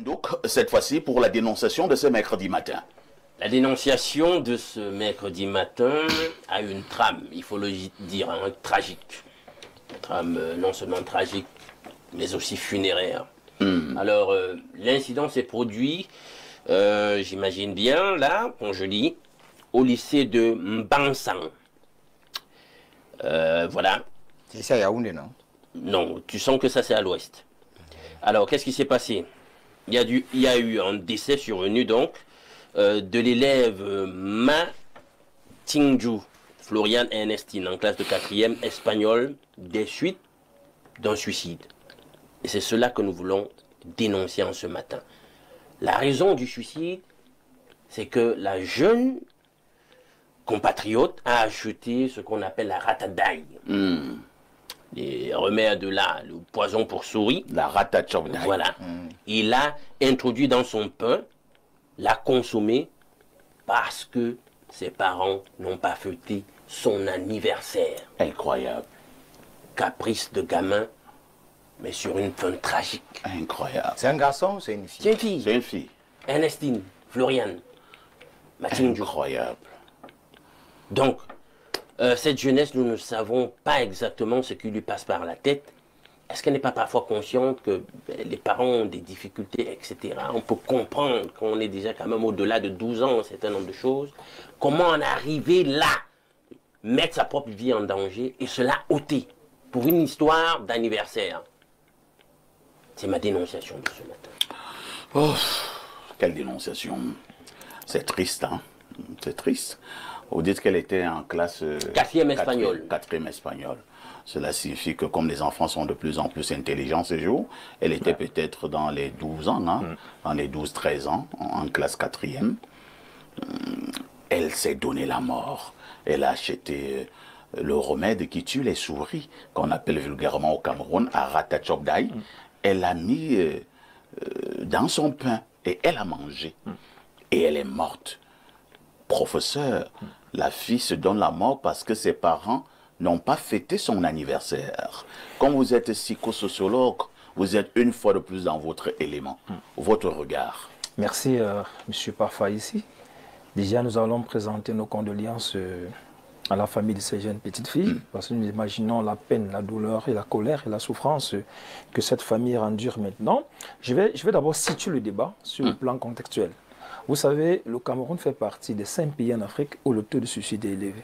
Ndouk, cette fois-ci pour la dénonciation de ce mercredi matin. La dénonciation de ce mercredi matin a une trame, il faut le dire, hein, tragique. Une trame non seulement tragique, mais aussi funéraire. Alors, l'incident s'est produit, j'imagine bien, là, quand je lis, au lycée de Mbansang. Voilà. C'est ça, Yaoundé, non? Non, tu sens que ça c'est à l'ouest. Alors, qu'est-ce qui s'est passé? Il y a eu un décès survenu donc de l'élève Ma Tingju, Florian Ernestine, en classe de 4e espagnol, des suites d'un suicide. Et c'est cela que nous voulons dénoncer en ce matin. La raison du suicide, c'est que la jeune compatriote a acheté ce qu'on appelle la ratadaï. Les remèdes là, le poison pour souris. La ratachobdaï. Voilà. Il l'a introduit dans son pain, l'a consommé parce que ses parents n'ont pas fêté son anniversaire. Incroyable. Caprice de gamin, mais sur une fin tragique. Incroyable. C'est un garçon ou c'est une fille? C'est une fille. C'est une fille. Ernestine, Floriane, Mathilde. Incroyable. Donc, cette jeunesse, nous ne savons pas exactement ce qui lui passe par la tête. Est-ce qu'elle n'est pas parfois consciente que les parents ont des difficultés, etc. On peut comprendre qu'on est déjà quand même au-delà de 12 ans, un certain nombre de choses. Comment en arriver là, mettre sa propre vie en danger et cela ôter pour une histoire d'anniversaire? C'est ma dénonciation de ce matin. Oh, quelle dénonciation. C'est triste, hein. C'est triste. Vous dites qu'elle était en classe... 4e espagnol. 4e espagnol. Cela signifie que comme les enfants sont de plus en plus intelligents ces jours, elle était peut-être dans les 12 ans, hein, dans les 12-13 ans, en classe 4e. Elle s'est donné la mort. Elle a acheté le remède qui tue les souris, qu'on appelle vulgairement au Cameroun, à ratachobdaï. Elle l'a mis dans son pain et elle a mangé. Et elle est morte. Professeur, la fille se donne la mort parce que ses parents n'ont pas fêté son anniversaire. Comme vous êtes psychosociologue, vous êtes une fois de plus dans votre élément, votre regard. Merci, Monsieur Parfa ici. Déjà, nous allons présenter nos condoléances à la famille de ces jeunes petites filles, parce que nous imaginons la peine, la douleur et la colère et la souffrance que cette famille endure maintenant. Je vais d'abord situer le débat sur le plan contextuel. Vous savez, le Cameroun fait partie des 5 pays en Afrique où le taux de suicide est élevé.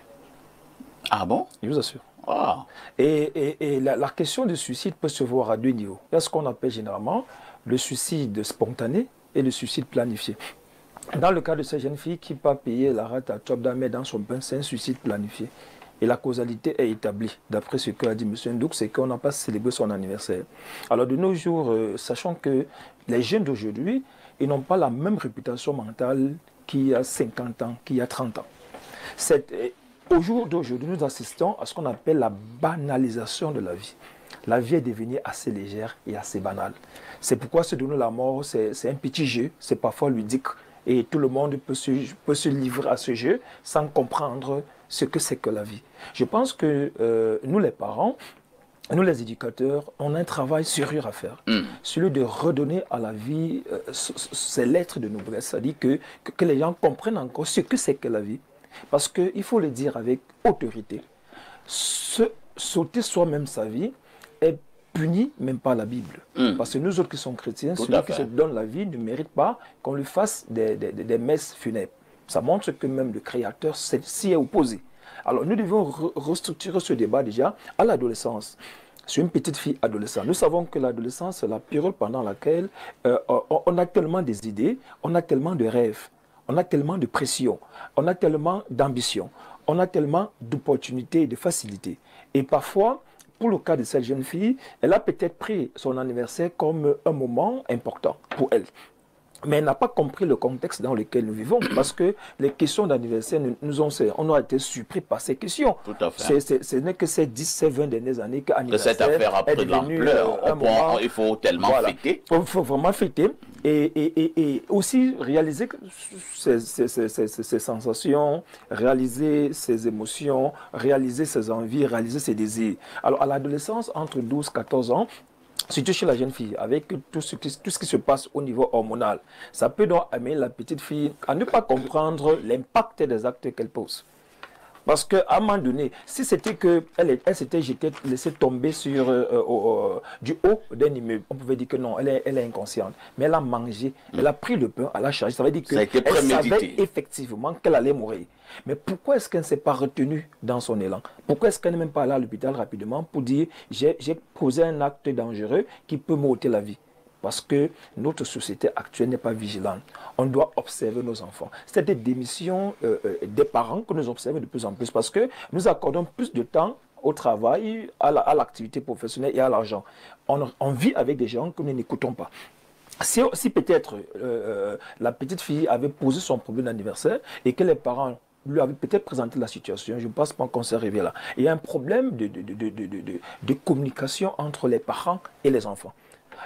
Ah bon? Je vous assure. Ah. Et la question du suicide peut se voir à deux niveaux. Il y a ce qu'on appelle généralement le suicide spontané et le suicide planifié. Dans le cas de ces jeunes filles qui ne pas payer la rate à Tchobda, mais dans son pain, c'est un suicide planifié. Et la causalité est établie, d'après ce qu'a dit M. Ndouk, c'est qu'on n'a pas célébré son anniversaire. Alors de nos jours, sachant que les jeunes d'aujourd'hui, ils n'ont pas la même réputation mentale qu'il y a 50 ans, qu'il y a 30 ans. Au jour d'aujourd'hui, nous assistons à ce qu'on appelle la banalisation de la vie. La vie est devenue assez légère et assez banale. C'est pourquoi se donner la mort, c'est un petit jeu, c'est parfois ludique. Et tout le monde peut se livrer à ce jeu sans comprendre ce que c'est que la vie. Je pense que nous les parents, nous les éducateurs, on a un travail sérieux à faire. Celui de redonner à la vie ces lettres de noblesse, c'est-à-dire que les gens comprennent encore ce que c'est que la vie. Parce qu'il faut le dire avec autorité, sauter soi-même sa vie est puni même par la Bible. Parce que nous autres qui sommes chrétiens, celui qui se donne la vie ne mérite pas qu'on lui fasse des messes funèbres. Ça montre que même le Créateur s'y est opposé. Alors nous devons restructurer ce débat déjà à l'adolescence. C'est une petite fille adolescente. Nous savons que l'adolescence, c'est la période pendant laquelle on a tellement des idées, on a tellement de rêves, on a tellement de pression, on a tellement d'ambition, on a tellement d'opportunités et de facilités. Et parfois, pour le cas de cette jeune fille, elle a peut-être pris son anniversaire comme un moment important pour elle. Mais elle n'a pas compris le contexte dans lequel nous vivons, parce que les questions d'anniversaire, on a été surpris par ces questions. Tout à fait. Ce n'est que ces 10, ces 20 dernières années que cette affaire a pris de l'ampleur. Il faut tellement fêter. Il faut vraiment fêter. Et aussi réaliser ces sensations, réaliser ces émotions, réaliser ses envies, réaliser ses désirs. Alors à l'adolescence, entre 12 et 14 ans, surtout chez la jeune fille, avec tout ce qui se passe au niveau hormonal, ça peut donc amener la petite fille à ne pas comprendre l'impact des actes qu'elle pose. Parce qu'à un moment donné, si c'était qu'elle s'était laissée tomber sur, du haut d'un immeuble, on pouvait dire que non, elle est inconsciente. Mais elle a mangé, elle a pris le pain, elle a chargé. Ça veut dire qu'elle savait effectivement qu'elle allait mourir. Mais pourquoi est-ce qu'elle ne s'est pas retenue dans son élan? Pourquoi est-ce qu'elle n'est même pas allée à l'hôpital rapidement pour dire j'ai posé un acte dangereux qui peut m'ôter la vie? Parce que notre société actuelle n'est pas vigilante. On doit observer nos enfants. C'est des démissions des parents que nous observons de plus en plus parce que nous accordons plus de temps au travail, à l'activité professionnelle et à l'argent. On vit avec des gens que nous n'écoutons pas. Si peut-être la petite fille avait posé son problème d'anniversaire et que les parents lui avaient peut-être présenté la situation, je ne pense pas qu'on s'est arrivé là. Il y a un problème de communication entre les parents et les enfants.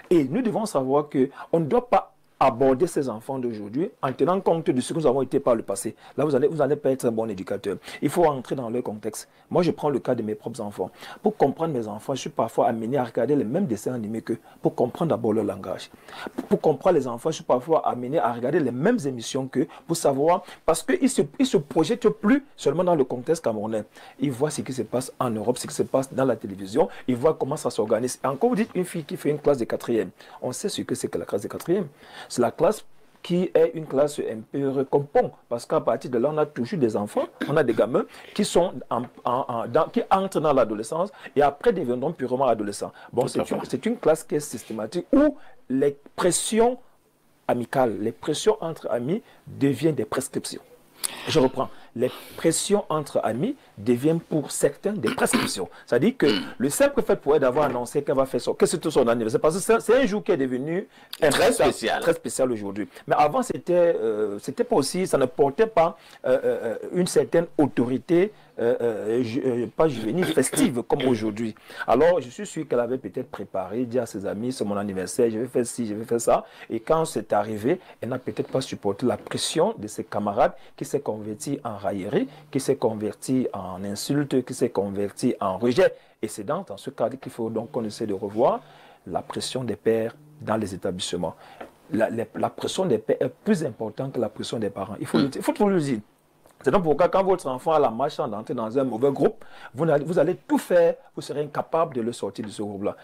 Et nous devons savoir qu'on ne doit pas aborder ces enfants d'aujourd'hui en tenant compte de ce que nous avons été par le passé. Là, vous allez pas être un bon éducateur. Il faut entrer dans leur contexte. Moi, je prends le cas de mes propres enfants. Pour comprendre mes enfants, je suis parfois amené à regarder les mêmes dessins animés qu'eux, pour comprendre d'abord leur langage. Pour comprendre les enfants, je suis parfois amené à regarder les mêmes émissions qu'eux, pour savoir, parce qu'ils ne se projettent plus seulement dans le contexte camerounais. Ils voient ce qui se passe en Europe, ce qui se passe dans la télévision, ils voient comment ça s'organise. Encore, vous dites une fille qui fait une classe de 4e. On sait ce que c'est que la classe de 4e. C'est la classe qui est une classe un peu recompon, parce qu'à partir de là, on a toujours des enfants, on a des gamins qui qui entrent dans l'adolescence et après deviendront purement adolescents. Bon, c'est une classe qui est systématique où les pressions amicales, les pressions entre amis deviennent des prescriptions. Je reprends. Les pressions entre amis deviennent pour certains des prescriptions. C'est-à-dire que le simple fait pour elle d'avoir annoncé qu'elle va faire que c'est son anniversaire, parce que c'est un jour qui est devenu très spécial aujourd'hui. Mais avant, c'était pas aussi, ça ne portait pas une certaine autorité, pas juvénile, festive comme aujourd'hui. Alors, je suis sûr qu'elle avait peut-être préparé, dit à ses amis, c'est mon anniversaire, je vais faire ci, je vais faire ça. Et quand c'est arrivé, elle n'a peut-être pas supporté la pression de ses camarades qui s'est converti en raillerie, qui s'est converti en insulte, qui s'est converti en rejet. Et c'est dans ce cadre qu'il faut donc qu'on essaie de revoir la pression des pères dans les établissements. La pression des pères est plus importante que la pression des parents. Il faut le dire. C'est donc pourquoi quand votre enfant a la malchance d'entrer dans un mauvais groupe, vous allez tout faire, vous serez incapable de le sortir de ce groupe-là.